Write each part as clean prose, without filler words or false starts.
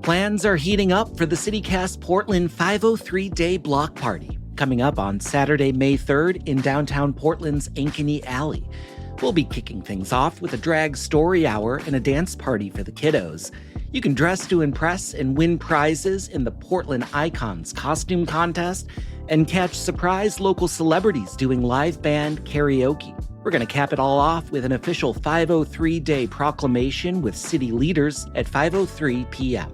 Plans are heating up for the CityCast Portland 503 Day Block Party, coming up on Saturday, May 3rd in downtown Portland's Ankeny Alley. We'll be kicking things off with a drag story hour and a dance party for the kiddos. You can dress to impress and win prizes in the Portland Icons costume contest and catch surprise local celebrities doing live band karaoke. We're going to cap it all off with an official 503-day proclamation with city leaders at 5:03 p.m.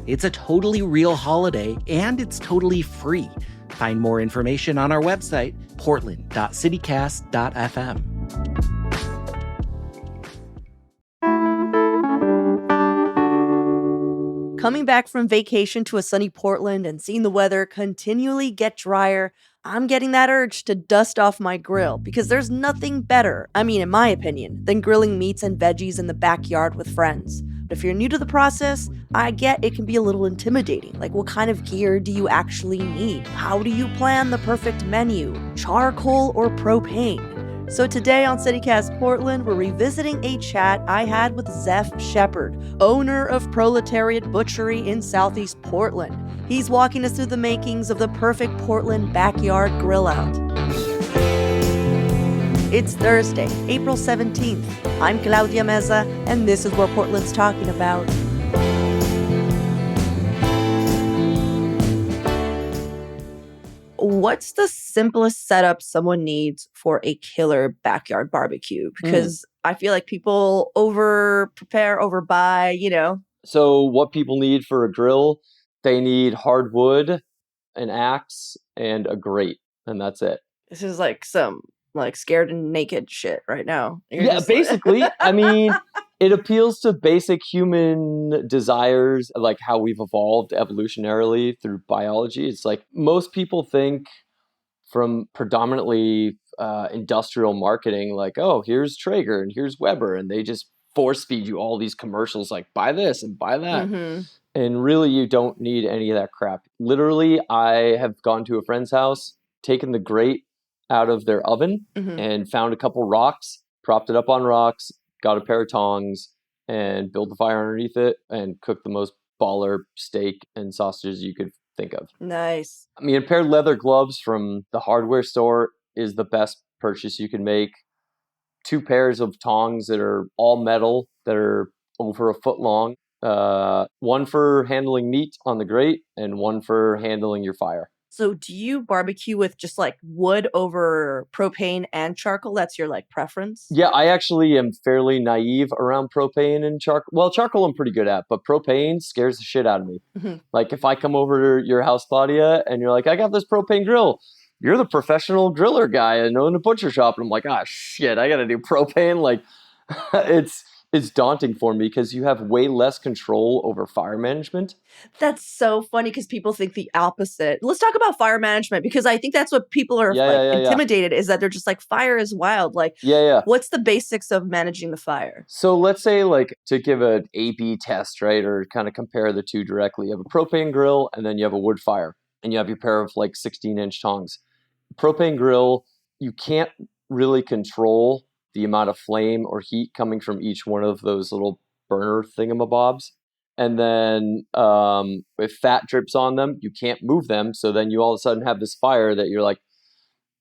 It's a totally real holiday, and it's totally free. Find more information on our website, portland.citycast.fm. Coming back from vacation to a sunny Portland and seeing the weather continually get drier, I'm getting that urge to dust off my grill because there's nothing better, in my opinion, than grilling meats and veggies in the backyard with friends. But if you're new to the process, I get it can be a little intimidating. Like, what kind of gear do you actually need? How do you plan the perfect menu? Charcoal or propane? So today on CityCast Portland, we're revisiting a chat I had with Zeph Shepard, owner of Proletariat Butchery in Southeast Portland. He's walking us through the makings of the perfect Portland backyard grill out. It's Thursday, April 17th. I'm Claudia Meza, and this is what Portland's talking about. What's the simplest setup someone needs for a killer backyard barbecue? Because I feel like people over-prepare, overbuy, So what people need for a grill, they need hardwood, an axe, and a grate, and that's it. This is like some scared and naked shit right now. Yeah, basically. It appeals to basic human desires, like how we've evolved evolutionarily through biology. It's like most people think from predominantly industrial marketing, like, oh, here's Traeger and here's Weber, and they just force feed you all these commercials like buy this and buy that. Mm-hmm. And really, you don't need any of that crap. Literally, I have gone to a friend's house, taken the grate out of their oven and found a couple rocks, propped it up on rocks, got a pair of tongs, and built the fire underneath it and cooked the most baller steak and sausages you could think of. Nice. A pair of leather gloves from the hardware store is the best purchase you can make. 2 pairs of tongs that are all metal, that are over a foot long. One for handling meat on the grate and one for handling your fire. So do you barbecue with just wood over propane and charcoal? That's your preference? Yeah, I actually am fairly naive around propane and charcoal. Well, charcoal I'm pretty good at, but propane scares the shit out of me. Mm-hmm. Like if I come over to your house, Claudia, and you're like, I got this propane grill. You're the professional griller guy and own a butcher shop. And I'm like, shit, I got to do propane. It's daunting for me because you have way less control over fire management. That's so funny because people think the opposite. Let's talk about fire management because I think that's what people are intimidated is that they're just fire is wild. What's the basics of managing the fire? So let's say to give an A/B test, right? Or kind of compare the two directly. You have a propane grill and then you have a wood fire and you have your pair of 16-inch tongs. Propane grill, you can't really control the amount of flame or heat coming from each one of those little burner thingamabobs. And then if fat drips on them, you can't move them. So then you all of a sudden have this fire that you're like,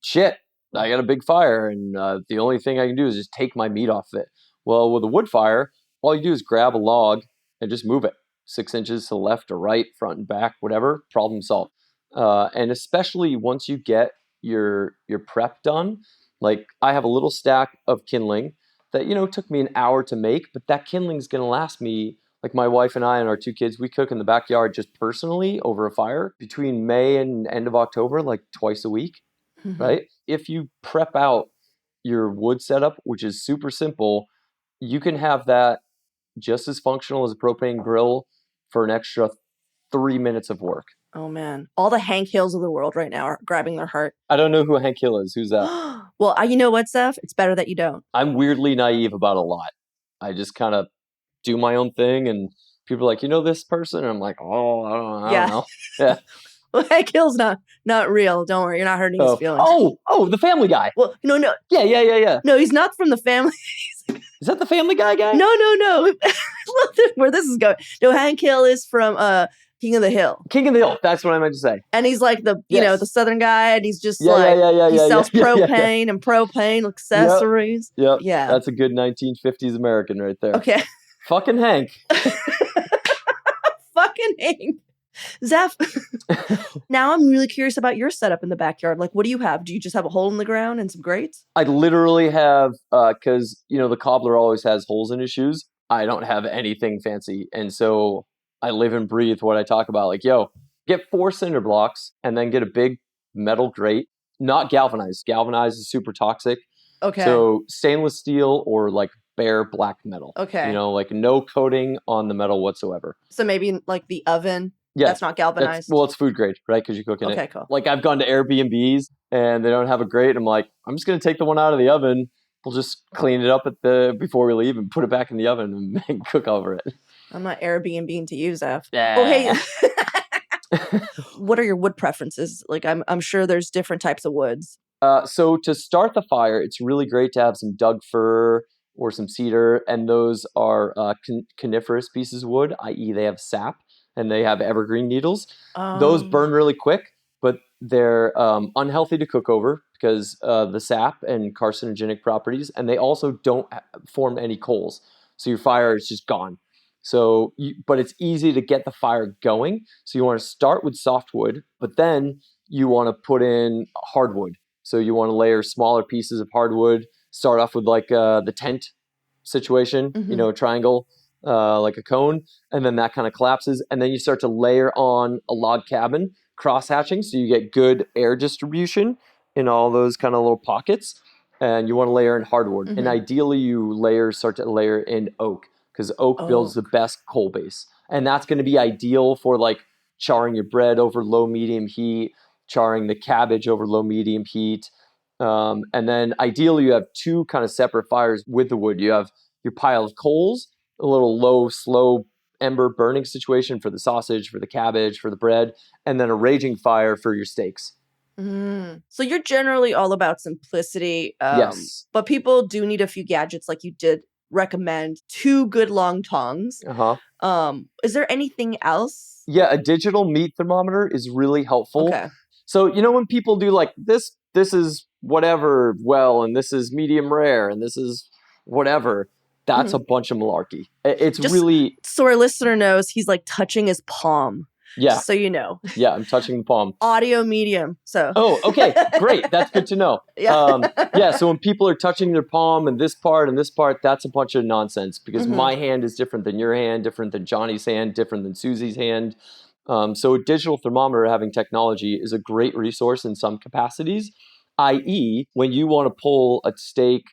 shit, I got a big fire. And the only thing I can do is just take my meat off of it. Well, with a wood fire, all you do is grab a log and just move it 6 inches to the left or right, front and back, whatever, problem solved. And especially once you get your prep done, I have a little stack of kindling that, took me an hour to make, but that kindling is going to last me, my wife and I and our 2 kids, we cook in the backyard just personally over a fire between May and end of October, twice a week, right? If you prep out your wood setup, which is super simple, you can have that just as functional as a propane grill for an extra 3 minutes of work. Oh, man. All the Hank Hills of the world right now are grabbing their heart. I don't know who Hank Hill is. Who's that? Well, you know what, Steph? It's better that you don't. I'm weirdly naive about a lot. I just kind of do my own thing, and people are like, this person? And I'm like, oh, I don't know. Yeah. Well, Hank Hill's not real. Don't worry. You're not hurting his feelings. Oh, the Family Guy. Well, no. Yeah. No, he's not from the Family. Is that the Family Guy? No. where this is going. No, Hank Hill is from King of the Hill. King of the Hill. That's what I meant to say. And he's like the, Yes. the Southern guy, and he's just He sells yeah. propane and propane accessories. Yep. Yeah. That's a good 1950s American right there. Okay. Fucking Hank. Fucking Hank. Zeph, now I'm really curious about your setup in the backyard. Like, what do you have? Do you just have a hole in the ground and some grates? I literally have, because, the cobbler always has holes in his shoes. I don't have anything fancy. And so I live and breathe what I talk about. Like, get 4 cinder blocks and then get a big metal grate, not galvanized. Galvanized is super toxic. Okay. So stainless steel or like bare black metal. Okay. Like no coating on the metal whatsoever. So maybe like the oven. Yeah. That's not galvanized. It's food grade, right? Because you cook in it. Okay, cool. Like I've gone to Airbnbs and they don't have a grate. I'm like, I'm just going to take the one out of the oven. We'll just clean it up before we leave and put it back in the oven and cook over it. I'm not Airbnb to you, Zeph. Yeah. Oh, hey. What are your wood preferences? Like, I'm sure there's different types of woods. So to start the fire, it's really great to have some Doug fir or some cedar, and those are coniferous pieces of wood, i.e. they have sap and they have evergreen needles. Those burn really quick, but they're unhealthy to cook over because the sap and carcinogenic properties, and they also don't form any coals. So your fire is just gone. So, but it's easy to get the fire going. So you want to start with softwood, but then you want to put in hardwood. So you want to layer smaller pieces of hardwood, start off with like the tent situation, triangle, like a cone, and then that kind of collapses. And then you start to layer on a log cabin, cross hatching. So you get good air distribution in all those kind of little pockets. And you want to layer in hardwood. And ideally you start to layer in oak, because oak builds the best coal base. And that's going to be ideal for like charring your bread over low, medium heat, charring the cabbage over low, medium heat. And then ideally you have 2 kind of separate fires with the wood. You have your pile of coals, a little low, slow ember burning situation for the sausage, for the cabbage, for the bread, and then a raging fire for your steaks. So you're generally all about simplicity. Yes. But people do need a few gadgets, like you did recommend 2 good long tongs. Is there anything else? Yeah, a digital meat thermometer is really helpful. Okay. So, when people do like this is whatever well, and this is medium rare, and this is whatever, that's a bunch of malarkey. It's Just really... So our listener knows he's like touching his palm. Yeah. Just so you know. Yeah, I'm touching the palm. Audio medium, so. Oh, okay, great. That's good to know. Yeah. So when people are touching their palm and this part, that's a bunch of nonsense, because my hand is different than your hand, different than Johnny's hand, different than Susie's hand. So a digital thermometer having technology is a great resource in some capacities, i.e. when you want to pull a steak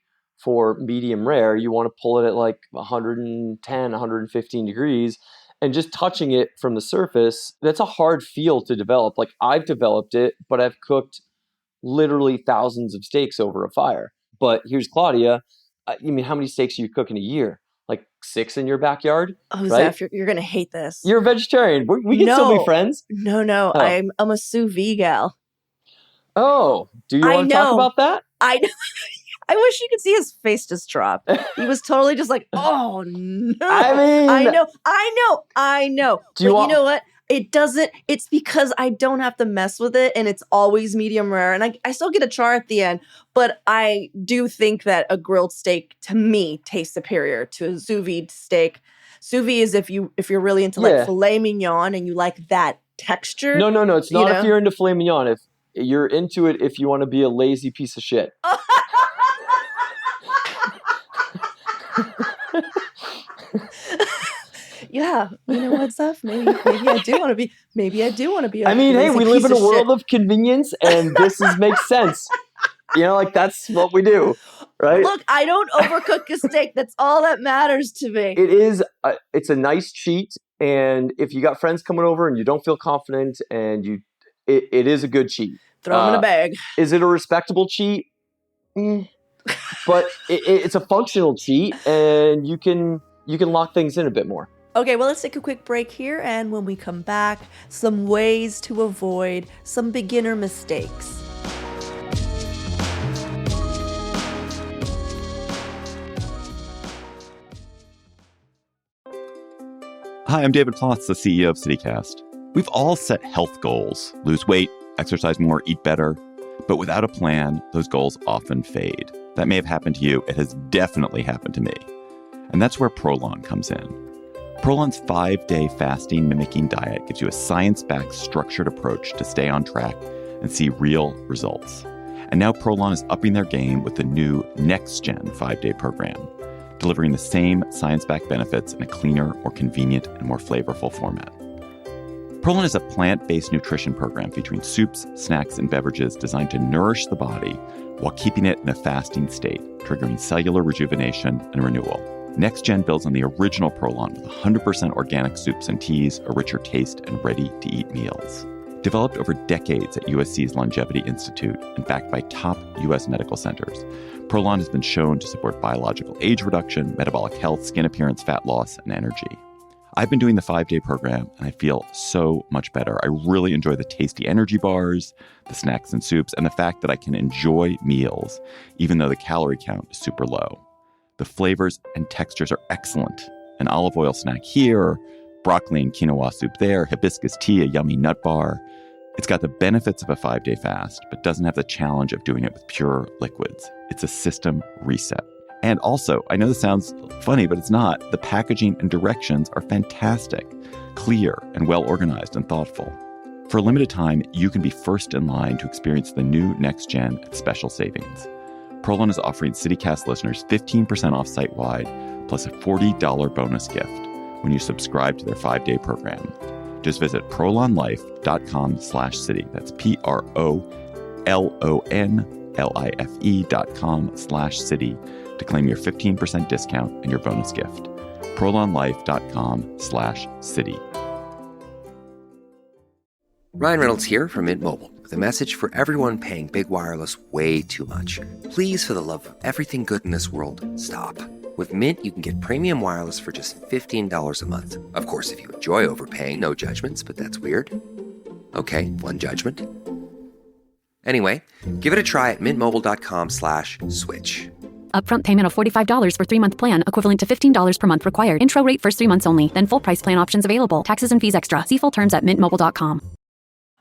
for medium rare, you want to pull it at like 110, 115 degrees, and just touching it from the surface, that's a hard feel to develop. Like I've developed it, but I've cooked literally thousands of steaks over a fire. But here's Claudia. How many steaks do you cook in a year? Like 6 in your backyard? Oh, right? Zeph, you're going to hate this. You're a vegetarian. We can still be friends. No. Oh. I'm a sous vide gal. Oh, do you want to talk about that? I know. I wish you could see his face just drop. He was totally just like, oh no. I know. You know what? It's because I don't have to mess with it, and it's always medium rare, and I still get a char at the end, but I do think that a grilled steak, to me, tastes superior to a sous vide steak. Sous vide is if you're really into like filet mignon and you like that texture. No, it's not if you're into filet mignon. If you're into it, if you want to be a lazy piece of shit. Yeah, you know what, Zeph? Maybe I do want to be. Maybe I do want to be. Hey, we live in a world of convenience, and makes sense. That's what we do, right? Look, I don't overcook a steak. That's all that matters to me. It is. It's a nice cheat, and if you got friends coming over and you don't feel confident, and it is a good cheat. Throw them in a bag. Is it a respectable cheat? But it's a functional cheat, and you can lock things in a bit more. Okay, well, let's take a quick break here, and when we come back, some ways to avoid some beginner mistakes. Hi, I'm David Plotz, the CEO of CityCast. We've all set health goals: lose weight, exercise more, eat better. But without a plan, those goals often fade. That may have happened to you. It has definitely happened to me. And that's where Prolon comes in. Prolon's 5-day fasting mimicking diet gives you a science-backed, structured approach to stay on track and see real results. And now Prolon is upping their game with the new Next Gen 5-day program, delivering the same science-backed benefits in a cleaner, more convenient, and more flavorful format. Prolon is a plant-based nutrition program featuring soups, snacks, and beverages designed to nourish the body while keeping it in a fasting state, triggering cellular rejuvenation and renewal. Next Gen builds on the original Prolon with 100% organic soups and teas, a richer taste, and ready-to-eat meals. Developed over decades at USC's Longevity Institute and backed by top U.S. medical centers, Prolon has been shown to support biological age reduction, metabolic health, skin appearance, fat loss, and energy. I've been doing the 5-day program, and I feel so much better. I really enjoy the tasty energy bars, the snacks and soups, and the fact that I can enjoy meals, even though the calorie count is super low. The flavors and textures are excellent. An olive oil snack here, broccoli and quinoa soup there, hibiscus tea, a yummy nut bar. It's got the benefits of a 5-day fast, but doesn't have the challenge of doing it with pure liquids. It's a system reset. And also, I know this sounds funny, but it's not. The packaging and directions are fantastic, clear, and well organized and thoughtful. For a limited time, you can be first in line to experience the new Next Gen at special savings. Prolon is offering CityCast listeners 15% off site-wide, plus a $40 bonus gift when you subscribe to their 5-day program. Just visit prolonlife.com/city. That's PROLONLIFE.com/city to claim your 15% discount and your bonus gift. prolonlife.com/city. Ryan Reynolds here from Mint Mobile with a message for everyone paying big wireless way too much. Please, for the love of everything good in this world, stop. With Mint, you can get premium wireless for just $15 a month. Of course, if you enjoy overpaying, no judgments, but that's weird. Okay, one judgment. Anyway, give it a try at mintmobile.com/switch. Upfront payment of $45 for 3-month plan, equivalent to $15 per month required. Intro rate first 3 months only. Then full price plan options available. Taxes and fees extra. See full terms at mintmobile.com.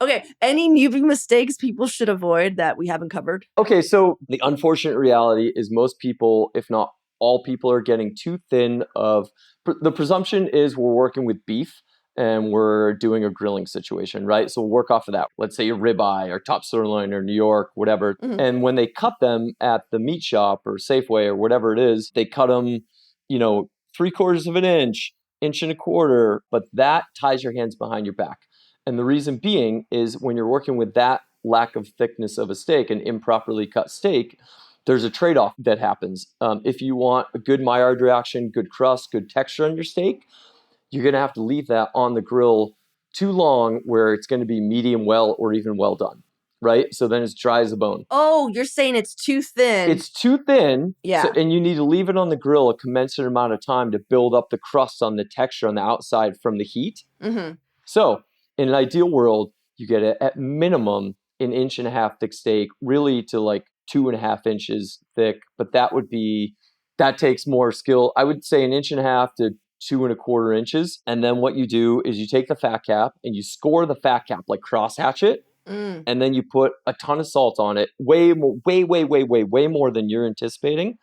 Okay, any newbie mistakes people should avoid that we haven't covered? Okay, so the unfortunate reality is most people, if not all people, are getting too thin of... The presumption is we're working with beef and we're doing a grilling situation, right? So we'll work off of that. Let's say your ribeye or top sirloin or New York, whatever. Mhm. And when they cut them at the meat shop or Safeway or whatever it is, they cut them, 3/4 of an inch, 1.25 inches, but that ties your hands behind your back. And the reason being is when you're working with that lack of thickness of a steak, an improperly cut steak, there's a trade-off that happens. If you want a good Maillard reaction, good crust, good texture on your steak, you're going to have to leave that on the grill too long where it's going to be medium well or even well done, right? So then it's dry as a bone. Oh, you're saying it's too thin. It's too thin, Yeah. and you need to leave it on the grill a commensurate amount of time to build up the crust on the texture on the outside from the heat. Mm-hmm. So in an ideal world, you get at minimum 1.5 inch thick steak, really to like 2.5 inches thick, but that takes more skill. I would say 1.5 inches to 2.25 inches. And then what you do is you take the fat cap and you score the fat cap, like crosshatch it. And then you put a ton of salt on it, way more than you're anticipating.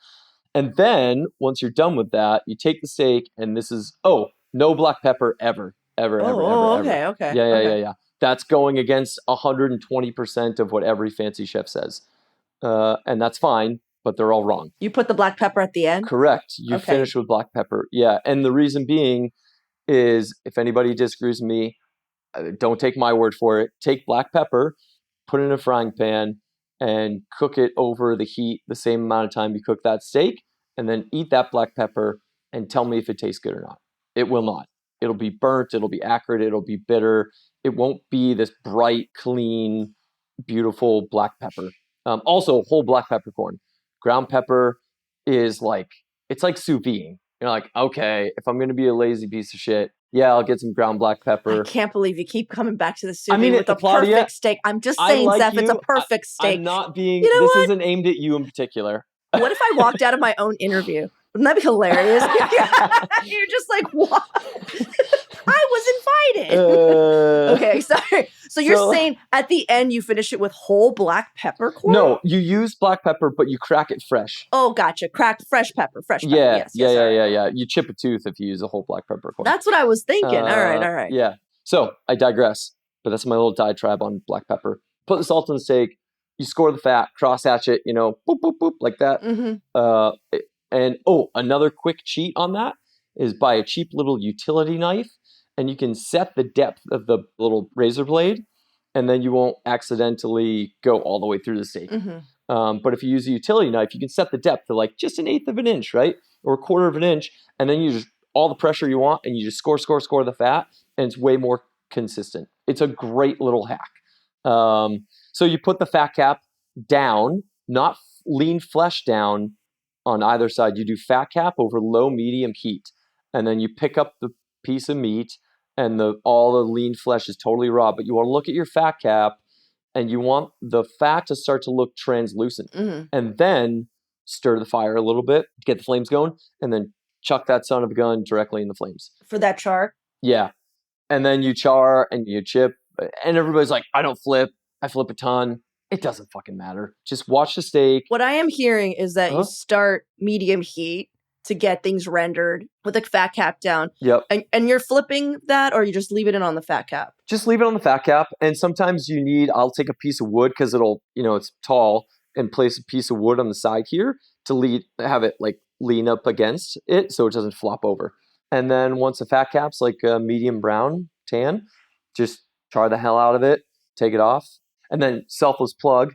And then once you're done with that, you take the steak, and this is, no black pepper ever. Okay. Yeah. That's going against 120% of what every fancy chef says. And that's fine, but they're all wrong. You put the black pepper at the end? Correct. You Okay. finish with black pepper. Yeah. And the reason being is, if anybody disagrees with me, don't take my word for it. Take black pepper, put it in a frying pan, and cook it over the heat the same amount of time you cook that steak, and then eat that black pepper and tell me if it tastes good or not. It will not. It'll be burnt. It'll be acrid. It'll be bitter. It won't be this bright, clean, beautiful black pepper. Also, whole black peppercorn. Ground pepper is it's like sous vide. You're like, okay, if I'm going to be a lazy piece of shit, yeah, I'll get some ground black pepper. I can't believe you keep coming back to the sous I mean, vide with a Claudia, perfect steak. I'm just saying, Zeph, it's a perfect steak. I'm not being, You know this what? isn't aimed at you in particular. What if I walked out of my own interview? Wouldn't that be hilarious? You're just like, what? excited. Okay, sorry. So you're saying at the end you finish it with whole black peppercorn? No, you use black pepper, but you crack it fresh. Oh, gotcha. Cracked fresh pepper. Yeah, Yes, all right. yeah. You chip a tooth if you use a whole black peppercorn. That's what I was thinking. All right. Yeah. So I digress, but that's my little diatribe on black pepper. Put the salt on the steak. You score the fat, cross hatch it, boop, boop, boop, like that. Mm-hmm. And another quick cheat on that is buy a cheap little utility knife, and you can set the depth of the little razor blade, and then you won't accidentally go all the way through the steak. Mm-hmm. But if you use a utility knife, you can set the depth to like just 1/8 of an inch, right? Or 1/4 of an inch, and then you just all the pressure you want, and you just score the fat, and it's way more consistent. It's a great little hack. So you put the fat cap down, not lean flesh down on either side. You do fat cap over low, medium heat. And then you pick up the piece of meat and all the lean flesh is totally raw. But you want to look at your fat cap and you want the fat to start to look translucent. Mm-hmm. And then stir the fire a little bit, get the flames going, and then chuck that son of a gun directly in the flames. For that char? Yeah. And then you char and you chip. And everybody's like, I don't flip. I flip a ton. It doesn't fucking matter. Just watch the steak. What I am hearing is that you start medium heat to get things rendered with the fat cap down. Yep. And you're flipping that, or you just leave it in on the fat cap? Just leave it on the fat cap. And sometimes I'll take a piece of wood because it'll, it's tall, and place a piece of wood on the side here to have it like lean up against it so it doesn't flop over. And then once the fat cap's like a medium brown tan, just char the hell out of it, take it off. And then selfless plug,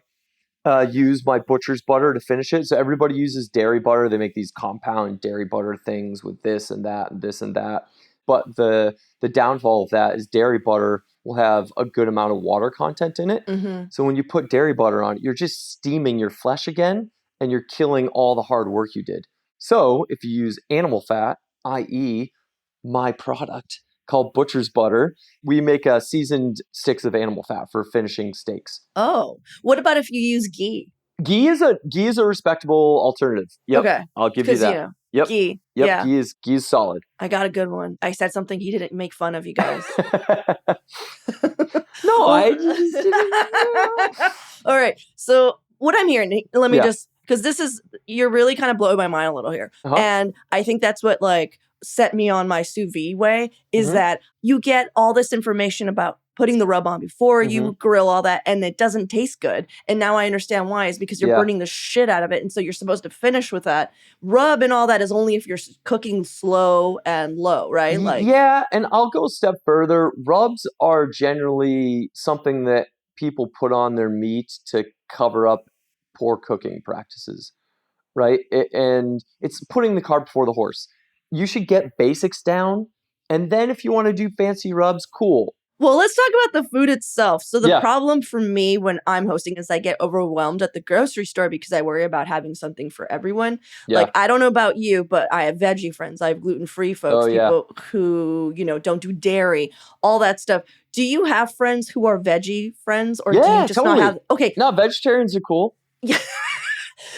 use my butcher's butter to finish it. So everybody uses dairy butter. They make these compound dairy butter things with this and that and this and that. But the downfall of that is dairy butter will have a good amount of water content in it. Mm-hmm. So when you put dairy butter on it, you're just steaming your flesh again, and you're killing all the hard work you did. So if you use animal fat, i.e. my product, called Butcher's Butter. We make seasoned sticks of animal fat for finishing steaks. Oh, what about if you use ghee? Ghee is a respectable alternative. Yep. Okay. I'll give you that. Yep. Ghee. Yep. Yeah. Ghee is solid. I got a good one. I said something he didn't make fun of, you guys. No, I just didn't. All right. So what I'm hearing, let me just, because you're really kind of blowing my mind a little here. Uh-huh. And I think that's what set me on my sous vide way is that you get all this information about putting the rub on before you grill all that, and it doesn't taste good. And now I understand why, is because you're burning the shit out of it. And so you're supposed to finish with that. Rub and all that is only if you're cooking slow and low, right? Yeah, and I'll go a step further. Rubs are generally something that people put on their meat to cover up poor cooking practices, right? And it's putting the cart before the horse. You should get basics down, and then if you want to do fancy rubs, cool. Well, let's talk about the food itself. So the problem for me when I'm hosting is I get overwhelmed at the grocery store because I worry about having something for everyone. Yeah. I don't know about you, but I have veggie friends. I have gluten-free folks, people who, don't do dairy, all that stuff. Do you have friends who are veggie friends, or do you just not have? Okay. No, vegetarians are cool. Yeah.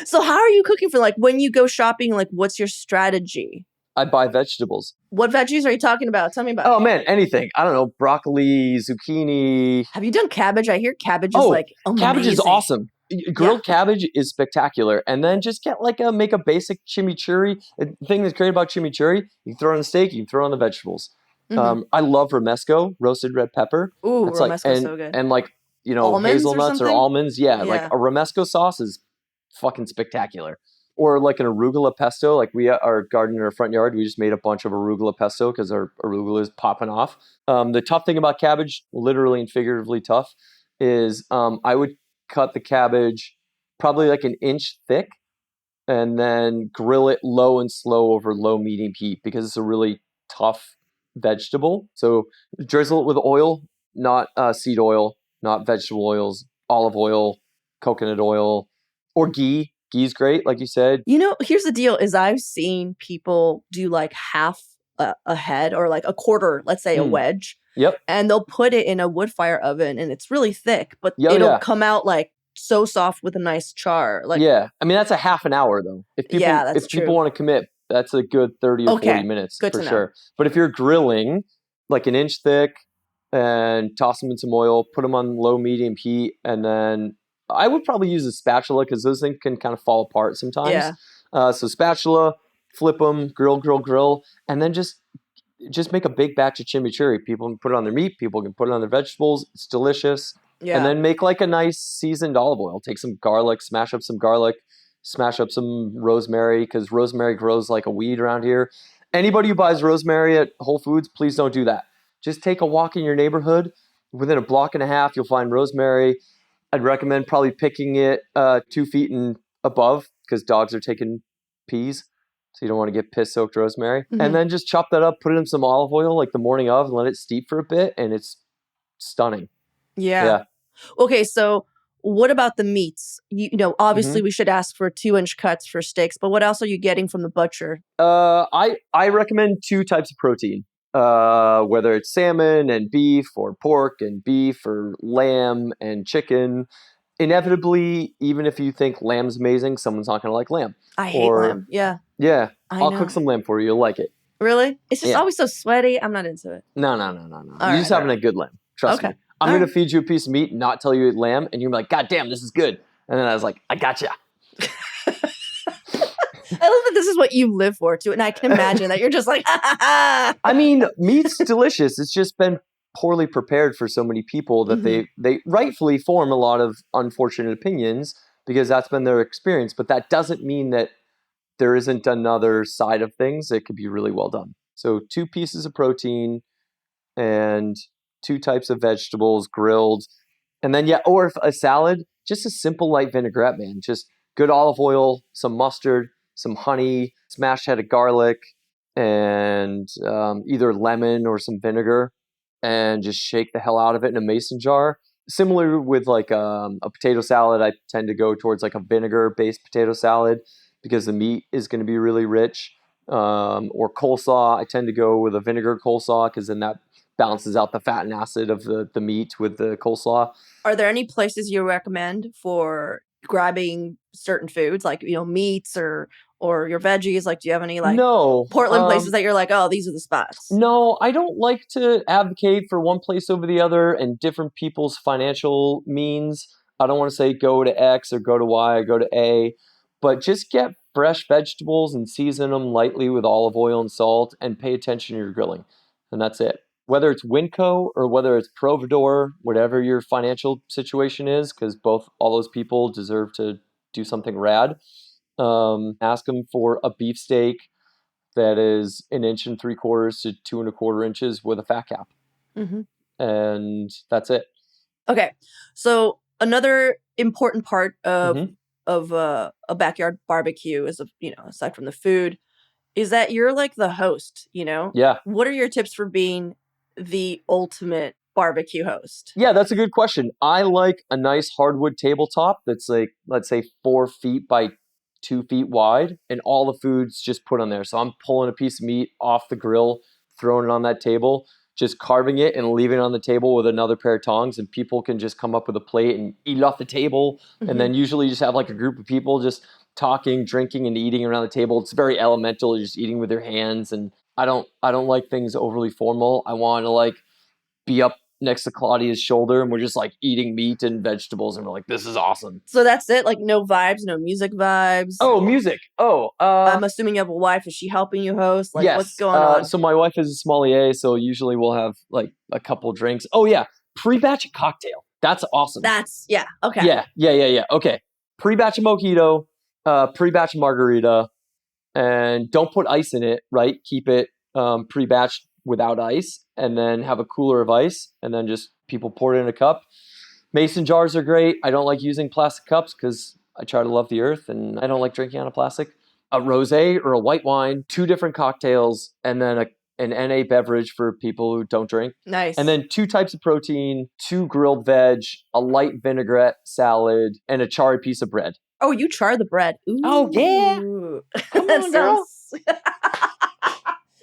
So how are you cooking for when you go shopping, what's your strategy? I buy vegetables. What veggies are you talking about? Tell me about it. Oh, man, anything. I don't know, broccoli, zucchini. Have you done cabbage? I hear cabbage is amazing. Cabbage is awesome. Grilled cabbage is spectacular. And then just get make a basic chimichurri. The thing that's great about chimichurri, you throw it on the steak, you throw on the vegetables. Mm-hmm. I love romesco, roasted red pepper. Ooh, romesco's so good. And almonds hazelnuts or almonds. Yeah, a romesco sauce is fucking spectacular. Or an arugula pesto. We our garden in our front yard, we just made a bunch of arugula pesto because our arugula is popping off. The tough thing about cabbage, literally and figuratively tough, is I would cut the cabbage probably 1 inch thick and then grill it low and slow over low medium heat because it's a really tough vegetable. So drizzle it with oil, not seed oil, not vegetable oils, olive oil, coconut oil, or ghee. Ghee's great, like you said. Here's the deal, is I've seen people do half a head or a quarter, let's say a wedge. Yep. And they'll put it in a wood fire oven and it's really thick, but it'll come out so soft with a nice char. Yeah. I mean, that's a half an hour though. If people want to commit, that's a good 30 or 40 minutes good for to sure. But if you're grilling 1 inch thick, and toss them in some oil, put them on low, medium heat. And then I would probably use a spatula because those things can kind of fall apart sometimes. Yeah. So spatula, flip them, grill, and then just make a big batch of chimichurri. People can put it on their meat. People can put it on their vegetables. It's delicious. Yeah. And then make like a nice seasoned olive oil. Take some garlic, smash up some garlic, smash up some rosemary because rosemary grows like a weed around here. Anybody who buys rosemary at Whole Foods, please don't do that. Just take a walk in your neighborhood. Within a block and a half, you'll find rosemary. I'd recommend probably picking it 2 feet and above because dogs are taking peas. So you don't want to get piss-soaked rosemary. Mhm. And then just chop that up, put it in some olive oil like the morning of, and let it steep for a bit, and it's stunning. Yeah. Okay, so what about the meats? You know, obviously Mm-hmm. we should ask for 2-inch cuts for steaks, but what else are you getting from the butcher? I recommend 2 types of protein, whether it's salmon and beef, or pork and beef, or lamb and chicken. Inevitably, even if you think lamb's amazing, someone's not going to like lamb. I hate Or- lamb. Yeah. Yeah, I I'll know. cook some lamb for you. You'll like it. Really? It's just Yeah. always so sweaty. I'm not into it. No. All You're right, just having a good lamb. Trust Okay. me. I'm All going right. to feed you a piece of meat, not tell you it's lamb, and you're like, God damn, this is good. And then I was like, I gotcha. I love that this is what you live for too, and I can imagine that you're just like, ha ha ha. I mean, meat's delicious. It's just been poorly prepared for so many people that they rightfully form a lot of unfortunate opinions because that's been their experience. But that doesn't mean that there isn't another side of things that could be really well done. So 2 pieces of protein and 2 types of vegetables grilled. And then, or if a salad, just a simple light vinaigrette, man. Just good olive oil, some mustard, some honey, smashed head of garlic, and either lemon or some vinegar, and just shake the hell out of it in a mason jar. Similar with like a potato salad, I tend to go towards like a vinegar-based potato salad because the meat is going to be really rich. Or coleslaw, I tend to go with a vinegar coleslaw because then that balances out the fat and acid of the meat with the coleslaw. Are there any places you recommend for grabbing certain foods, like, you know, meats or your veggies? Like, do you have any like No. Portland places that you're like, oh, these are the spots? No, I don't like to advocate for one place over the other and different people's financial means. I don't want to say go to X or go to Y or go to A, but just get fresh vegetables and season them lightly with olive oil and salt and pay attention to your grilling. And that's it. Whether it's Winco or whether it's Providor, whatever your financial situation is, because all those people deserve to do something rad. Ask them for a beefsteak that is 1 3/4 to 2 1/4 inches with a fat cap. Mm-hmm. And that's it. Okay. So another important part of Mhm. a backyard barbecue is, aside from the food, is that you're like the host, you know? Yeah. What are your tips for being the ultimate barbecue host? Yeah, that's a good question. I like a nice hardwood tabletop that's like, let's say 4 feet by 2 feet wide, and all the food's just put on there. So I'm pulling a piece of meat off the grill, throwing it on that table, just carving it and leaving it on the table with another pair of tongs, and people can just come up with a plate and eat it off the table. Mhm. And then usually you just have like a group of people just talking, drinking, and eating around the table. It's very elemental. You're just eating with your hands, and I don't like things overly formal. I want to like be up next to Claudia's shoulder and we're just like eating meat and vegetables and we're like, this is awesome. So that's it? Like no vibes, no music vibes? Oh, music. I'm assuming you have a wife. Is she helping you host? Like, yes. what's going on? So my wife is a sommelier, so usually we'll have like a couple drinks. Oh yeah, pre-batch a cocktail. That's awesome. Yeah. Okay. Yeah. Okay. Pre-batch a mojito, pre-batch a margarita, and don't put ice in it, right? Keep it pre-batched without ice, and then have a cooler of ice, and then just people pour it in a cup. Mason jars are great. I don't like using plastic cups because I try to love the earth, and I don't like drinking out of plastic. A rosé or a white wine, 2 different cocktails, and then an NA beverage for people who don't drink. Nice. And then 2 types of protein, 2 grilled veg, a light vinaigrette salad, and a charred piece of bread. Oh, you char the bread. Ooh. Oh, yeah. Come That on, girl.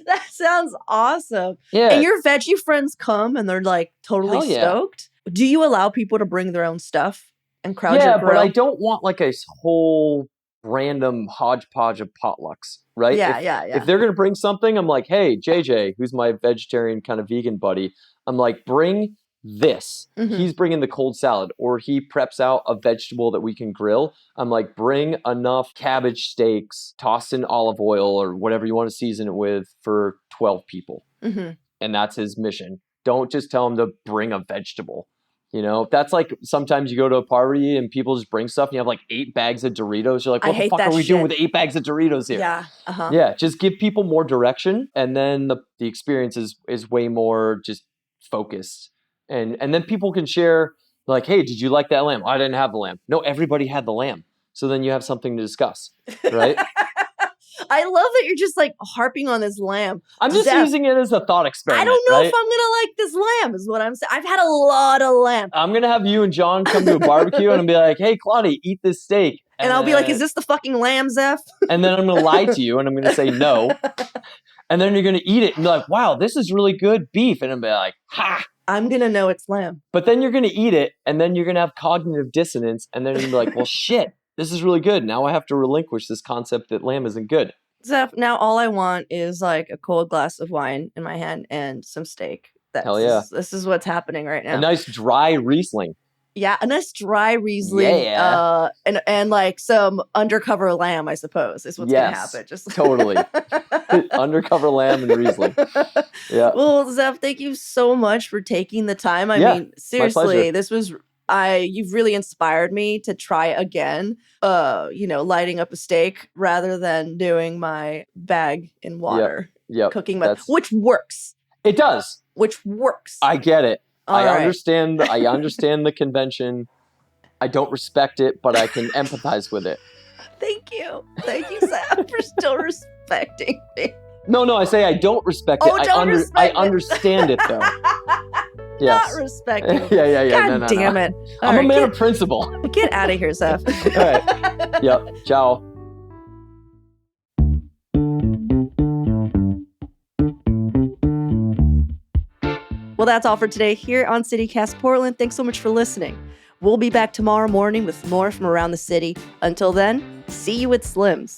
That sounds awesome. Yeah. And your veggie friends come and they're like totally Hell yeah. stoked. Do you allow people to bring their own stuff and crowd yeah, your grill? but I don't want like a whole random hodgepodge of potlucks, right? Yeah. If they're going to bring something, I'm like, hey, JJ, who's my vegetarian kind of vegan buddy, I'm like, bring this. Mhm. He's bringing the cold salad, or he preps out a vegetable that we can grill. I'm like, bring enough cabbage steaks, toss in olive oil or whatever you want to season it with for 12 people. Mhm. And that's his mission. Don't just tell him to bring a vegetable. You know, that's like sometimes you go to a party and people just bring stuff and you have like 8 bags of Doritos. You're like, I what the hate fuck that are we doing shit. with 8 bags of Doritos here? Yeah. Uh-huh. Yeah, just give people more direction, and then the experience is way more just focused. And then people can share like, hey, did you like that lamb? I didn't have the lamb. No, everybody had the lamb. So then you have something to discuss, right? I love that you're just like harping on this lamb. I'm just Zeph, using it as a thought experiment. I don't know right? if I'm gonna like this lamb, is what I'm saying. I've had a lot of lamb. I'm gonna have you and John come to a barbecue and I'll be like, hey, Claudia, eat this steak. And I'll be like, is this the fucking lamb, Zeph? And then I'm gonna lie to you and I'm gonna say no. And then you're gonna eat it and be like, wow, this is really good beef. And I'm be like, ha. I'm gonna know it's lamb. But then you're gonna eat it and then you're gonna have cognitive dissonance, and then you're gonna be like, well, shit, this is really good. Now I have to relinquish this concept that lamb isn't good. Zeph, now all I want is like a cold glass of wine in my hand and some steak. Hell yeah. This is what's happening right now. A nice dry Riesling. Yeah, a nice dry Riesling. Yeah. And like some undercover lamb, I suppose, is what's gonna Yes, happen. Just totally. Undercover lamb and Riesling. Yeah. Well, Zeph, thank you so much for taking the time. I Yeah, mean, seriously, pleasure. this was you've really inspired me to try again. Lighting up a steak rather than doing my bag in water. Yep. Cooking That's- which works. It does. Which works. I get it. All I right. understand. I understand the convention. I don't respect it, but I can empathize with it. Thank you, Zeph, for still respecting me. No, I say I don't respect it. Oh, don't respect I it. understand it though. Yes. Not respecting me. yeah. God No. damn it! All I'm a right, man of principle. get out of here, Zeph. All right. Yep. Ciao. Well, that's all for today here on CityCast Portland. Thanks so much for listening. We'll be back tomorrow morning with more from around the city. Until then, see you at Slim's.